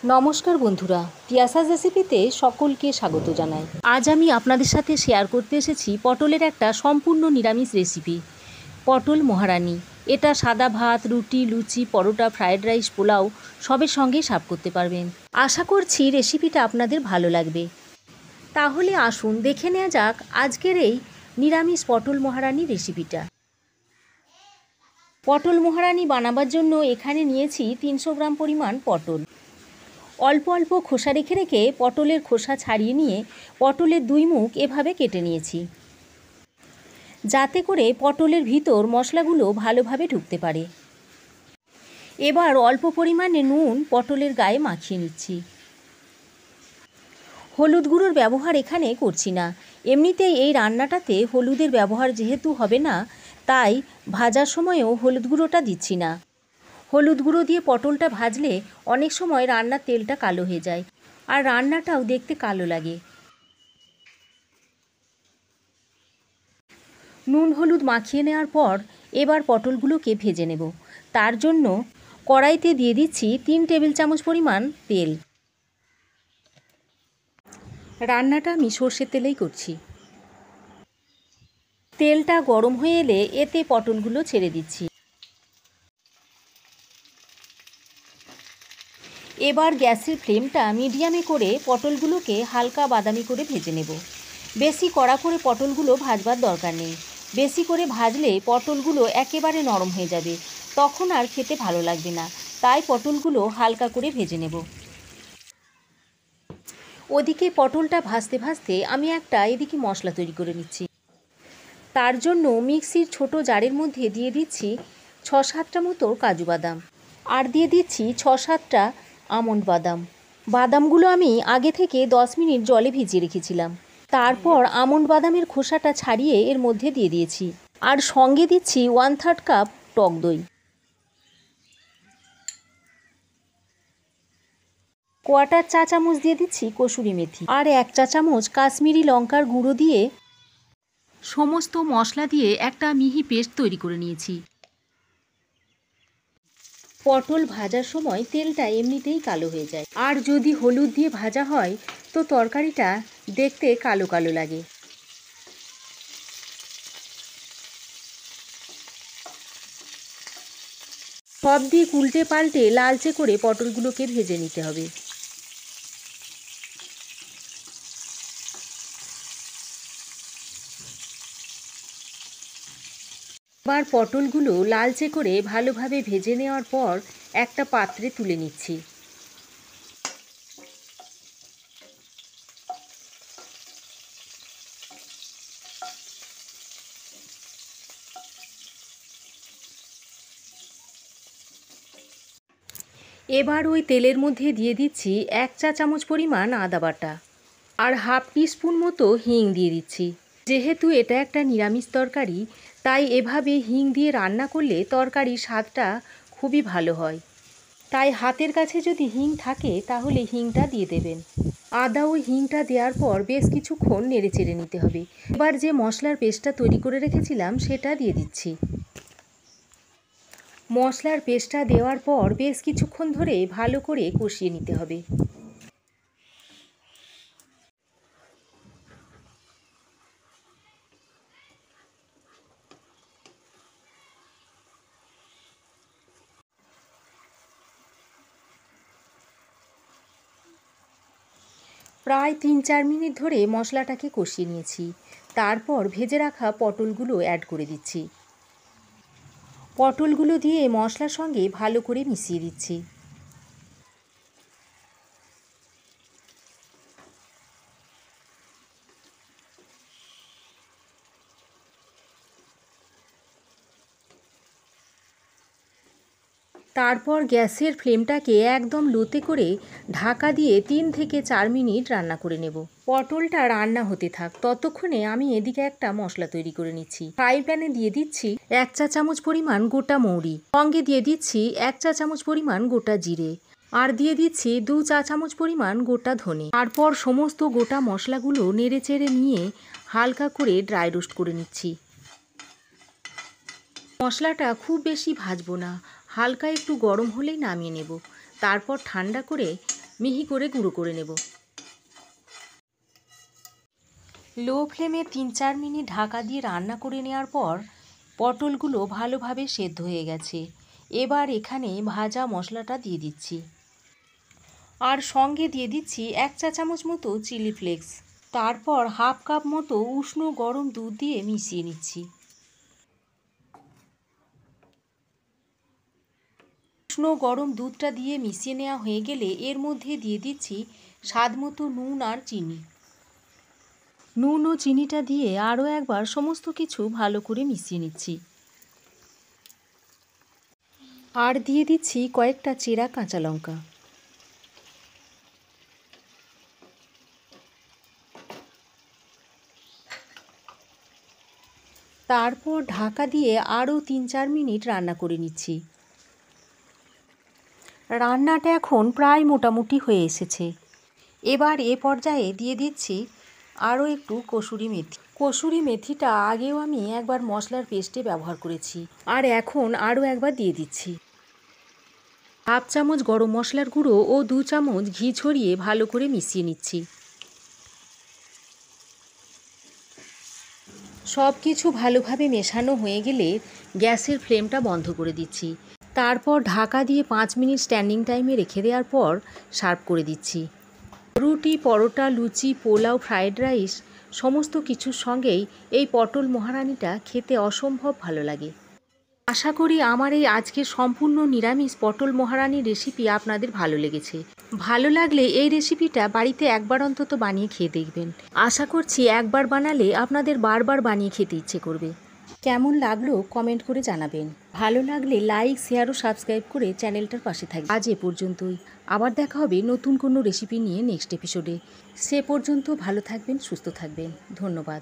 নমস্কার বন্ধুরা, পিয়াসাস রেসিপিতে সকলকে স্বাগত জানাই। আজ আমি আপনাদের সাথে শেয়ার করতে এসেছি পটলের একটা সম্পূর্ণ নিরামিষ রেসিপি, পটল মহারানি। এটা সাদা ভাত, রুটি, লুচি, পরোটা, ফ্রায়েড রাইস, পোলাও সবের সঙ্গেই সার্ভ করতে পারবেন। আশা করছি রেসিপিটা আপনাদের ভালো লাগবে। তাহলে আসুন দেখে নেওয়া যাক আজকের এই নিরামিষ পটল মহারানি রেসিপিটা। পটল মহারানি বানাবার জন্য এখানে নিয়েছি 300 গ্রাম পরিমাণ পটল। অল্প অল্প খোসা রেখে রেখে পটলের খোসা ছাড়িয়ে নিয়ে পটলের দুই মুখ এভাবে কেটে নিয়েছি, যাতে করে পটলের ভিতর মশলাগুলো ভালোভাবে ঢুকতে পারে। এবার অল্প পরিমাণে নুন পটলের গায়ে মাখিয়ে নিচ্ছি। হলুদ গুঁড়োর ব্যবহার এখানে করছি না, এমনিতেই এই রান্নাটাতে হলুদের ব্যবহার যেহেতু হবে না, তাই ভাজার সময়ও হলুদ গুঁড়োটা দিচ্ছি না। হলুদ গুঁড়ো দিয়ে পটলটা ভাজলে অনেক সময় রান্নার তেলটা কালো হয়ে যায়, আর রান্নাটাও দেখতে কালো লাগে। নুন হলুদ মাখিয়ে নেওয়ার পর এবার পটলগুলোকে ভেজে নেব। তার জন্য কড়াইতে দিয়ে দিচ্ছি 3 টেবিল চামচ পরিমাণ তেল। রান্নাটা আমি সর্ষের তেলেই করছি। তেলটা গরম হয়ে এলে এতে পটলগুলো ছেড়ে দিচ্ছি। এবার গ্যাসের ফ্লেমটা মিডিয়ামে করে পটলগুলোকে হালকা বাদামি করে ভেজে নেব। বেশি কড়া করে পটলগুলো ভাজবার দরকার নেই, বেশি করে ভাজলে পটলগুলো একেবারে নরম হয়ে যাবে, তখন আর খেতে ভালো লাগবে না। তাই পটলগুলো হালকা করে ভেজে নেব। ওদিকে পটলটা ভাজতে ভাজতে আমি এদিকে মশলা তৈরি করে নিচ্ছি। তার জন্য মিক্সির ছোট জারের মধ্যে দিয়ে দিচ্ছি 6-7টা মতো কাজু বাদাম, আর দিয়ে দিচ্ছি 6-7টা আমন্ড বাদাম। বাদামগুলো আমি আগে থেকে 10 মিনিট জলে ভিজিয়ে রেখেছিলাম। তারপর আমন্ড বাদামের খোসাটা ছাড়িয়ে এর মধ্যে দিয়ে দিয়েছি, আর সঙ্গে দিচ্ছি 1/3 কাপ টক দই। কোয়ার্টার চা চামচ দিয়ে দিচ্ছি কসুরি মেথি, আর 1 চা চামচ কাশ্মীরি লঙ্কার গুঁড়ো দিয়ে সমস্ত মশলা দিয়ে একটা মিহি পেস্ট তৈরি করে নিয়েছি। পটল ভাজার সময় তেলটা এমনিতেই কালো হয়ে যায়, আর যদি হলুদ দিয়ে ভাজা হয় তো তরকারিটা দেখতে কালো কালো লাগে। সব দিক উল্টে পাল্টে লালচে করে পটলগুলোকে ভেজে নিতে হবে। এবার পটলগুলো লালচে করে ভালোভাবে ভেজে নেওয়ার পর একটা পাত্রে তুলে নিচ্ছি। এবার ওই তেলের মধ্যে দিয়ে দিচ্ছি 1 চা চামচ পরিমাণ আদা বাটা, আর হাফ টিস্পুন মতো হিং দিয়ে দিচ্ছি। যেহেতু এটা একটা নিরামিষ তরকারি, তাই এভাবে হিং দিয়ে রান্না করলে তরকারির স্বাদটা খুবই ভালো হয়। তাই হাতের কাছে যদি হিং থাকে তাহলে হিংটা দিয়ে দেবেন। আদা ও হিংটা দেওয়ার পর বেশ কিছুক্ষণ নেড়ে চেড়ে নিতে হবে। এবার যে মশলার পেস্টটা তৈরি করে রেখেছিলাম সেটা দিয়ে দিচ্ছি। মশলার পেস্টটা দেওয়ার পর বেশ কিছুক্ষণ ধরে ভালো করে কষিয়ে নিতে হবে। প্রায় 3-4 মিনিট ধরে মশলাটাকে কষিয়ে নিয়েছি। তারপর ভেজে রাখা পটলগুলো অ্যাড করে দিচ্ছি। পটলগুলো দিয়ে মশলার সঙ্গে ভালো করে মিশিয়ে দিচ্ছি। তারপর গ্যাসের ফ্লেমটাকে একদম লোতে করে ঢাকা দিয়ে 3 থেকে 4 মিনিট রান্না করে নেব। পটলটা রান্না হতে থাক, ততক্ষণে আমি এদিকে একটা মশলা তৈরি করে নিচ্ছি। ফ্রাই প্যানে দিয়ে দিচ্ছি 1 চা চামচ পরিমাণ গোটা মৌরি, সঙ্গে দিয়ে দিচ্ছি 1 চা চামচ পরিমাণ গোটা জিরে, আর দিয়ে দিচ্ছি 2 চা চামচ পরিমাণ গোটা ধনে। তারপর সমস্ত গোটা মশলাগুলো নেড়ে চেড়ে নিয়ে হালকা করে ড্রাই রোস্ট করে নিচ্ছি। মশলাটা খুব বেশি ভাজবো না, হালকা একটু গরম হলেই নামিয়ে নেব। তারপর ঠান্ডা করে মিহি করে গুঁড়ো করে নেব। লো ফ্লেমে 3-4 মিনিট ঢাকা দিয়ে রান্না করে নেওয়ার পর পটলগুলো ভালোভাবে সেদ্ধ হয়ে গেছে। এবার এখানে ভাজা মশলাটা দিয়ে দিচ্ছি, আর সঙ্গে দিয়ে দিচ্ছি 1 চা চামচ মতো চিলি ফ্লেক্স। তারপর হাফ কাপ মতো উষ্ণ গরম দুধ দিয়ে মিশিয়ে নিচ্ছি। উষ্ণ গরম দুধটা দিয়ে মিশিয়ে নেওয়া হয়ে গেলে এর মধ্যে দিয়ে দিচ্ছি স্বাদ মতো নুন আর চিনি। নুন ও চিনিটা দিয়ে আরও একবার সমস্ত কিছু ভালো করে মিশিয়ে নিচ্ছি, আর দিয়ে দিচ্ছি কয়েকটা চেরা কাঁচা লঙ্কা। তারপর ঢাকা দিয়ে আরও 3-4 মিনিট রান্না করে নিচ্ছি। রান্নাটা এখন প্রায় মোটামুটি হয়ে এসেছে। এবার এ পর্যায়ে দিয়ে দিচ্ছি আরও একটু কসুরি মেথি। কসুরি মেথিটা আগেও আমি একবার মশলার পেস্টে ব্যবহার করেছি, আর এখন আরও একবার দিয়ে দিচ্ছি। হাফ চামচ গরম মশলার গুঁড়ো ও 2 চামচ ঘি ছড়িয়ে ভালো করে মিশিয়ে নিচ্ছি। সব কিছু ভালোভাবে মেশানো হয়ে গেলে গ্যাসের ফ্লেমটা বন্ধ করে দিচ্ছি। তারপর ঢাকা দিয়ে 5 মিনিট স্ট্যান্ডিং টাইমে রেখে দেওয়ার পর সার্ভ করে দিচ্ছি। রুটি, পরোটা, লুচি, পোলাও, ফ্রায়েড রাইস সমস্ত কিছুর সঙ্গেই এই পটল মহারানিটা খেতে অসম্ভব ভালো লাগে। আশা করি আমার এই আজকের সম্পূর্ণ নিরামিষ পটল মহারানির রেসিপি আপনাদের ভালো লেগেছে। ভালো লাগলে এই রেসিপিটা বাড়িতে একবার অন্তত বানিয়ে খেয়ে দেখবেন। আশা করছি একবার বানালে আপনাদের বারবার বানিয়ে খেতে ইচ্ছে করবে। কেমন লাগলো কমেন্ট করে জানাবেন। ভালো লাগলে লাইক, শেয়ার ও সাবস্ক্রাইব করে চ্যানেলটার পাশে থাকবেন। আজ এ পর্যন্তই। আবার দেখা হবে নতুন কোনো রেসিপি নিয়ে নেক্সট এপিসোডে। সে পর্যন্ত ভালো থাকবেন, সুস্থ থাকবেন। ধন্যবাদ।